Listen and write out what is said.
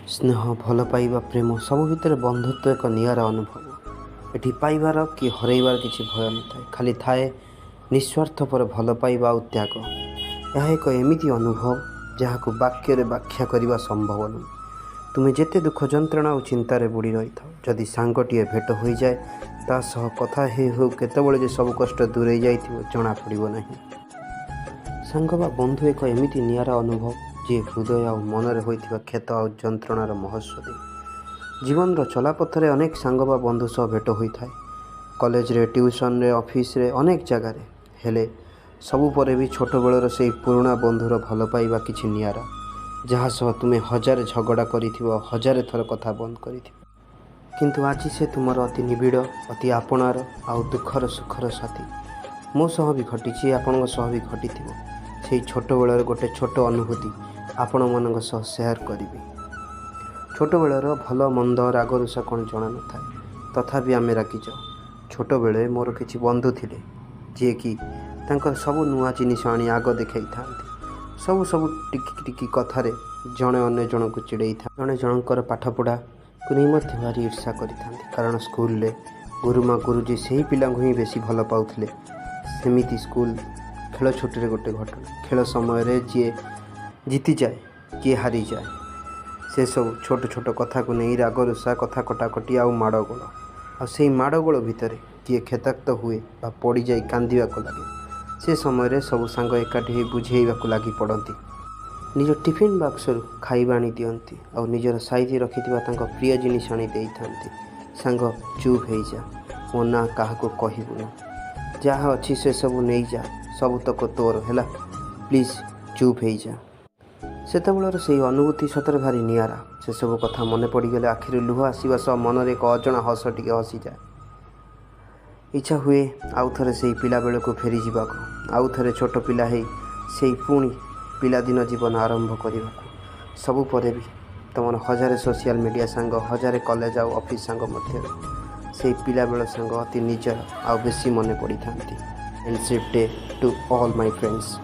स्नेह भल पाइबा प्रेम सब भितर बंधुत्व एक निरा अनुभव। एठी पाइबार कि हरइबार किसी भय न थाए, खाली थाए निस्वार्थ पर भल पाइबा और त्याग। यह एक एमिति अनुभव जहाँ को वाक्य व्याख्या करने संभव नुह। तुम्हें जेते दुख जंत्रणा और चिंतार बुड़ी रही था, जदि सांगटे भेट हो जाए ता सह कथा हो केतबेले जे सब कष्ट दूरे जाई जना पड़ो नहीं। सांग बा बंधु एक एमिति निरा अनुभव जी हृदय और मनरे होइथिबा क्षत और जंत्रणार महस्व दे। जीवन चलापथरे अनेक सांग बा बंधु सह भेट होता है, कॉलेज रे, ट्यूशन रे, ऑफिस रे, अनेक जगार हेले सबु परे भी छोट बेलर से पुराणा बंधुर भल पाइबा किछि नियारा, जहाँ सह तुम्हें हजार झगड़ा करिथिबो, हजार थर कथा बंद करिथिबो, किंतु आज से तुमर अति निबिड़, अति आपणार आउ दुखर सुखर साथी। मो सह भी घटी, आपण सह भी घटी से छोट बेलर गोटे छोट अनुभूति आपण मान सह सेयार करी। छोट बेलर भल मंद राग रुषा कौन जना न था, तथापि आम रागिच। छोट बेले मोर किछि बंधु थिले जे कि तांकर सब नुआ जिनिस आनी आग देखई थांती। सब सब टिकी टिकी कथारे जणे अन्य जन को चिड़ई था, जणे जनकर पाठपढ़ा को नहीं मध्य भारी ईर्षा करि थांती। कारण स्कूल ले गुरुमा गुरुजी से ही पिला ही बेसी भल पाउथिले। सेमिति स्कूल खेल छुट्टी रे गोटे घटना, खेल समय रे जी जीति जाए किए हारी जाए, से सब छोट छोट कथा को नहीं राग रुषा, कथा कटाकटी आउ माड़गोल, आ से माड़गोल भितर किए खेताक्त हुए बा पड़ जाए कांदिया को लगे, से समय रे सब सांग एकाठी बुझेइबा लगी पड़ती। निज टिफिन बक्स खाइबा आनी दियंती और निजर साइज रखिथिबा तांको प्रिय जिनिस आनी देई थांती। सांग चुप हो जा, मो ना काहाको कहबू ना, जहाँ अच्छी से सब नहीं जा, सब तक तोर है, प्लीज चुप हो जा। सेतबेलर से अनुभूति सतरे भारी नियारा। से सब कथा मन पड़गले आखिर लुह आसवा सह मन एक अजणा हस टे हसी जाए। इच्छा हुए आउ थे से पिला बेल को फेरी जावाक, आउ थे छोट पिला है से पुणी पिलादिन जीवन आरंभ करने। सबु परे भी तुम हजार सोशल मीडिया सांग, हजार कॉलेज आउ ऑफिस सांग मध्य से पिला बेल सांग अति निजर आउ बेसी मन पड़ी था। And safe day to all my friends.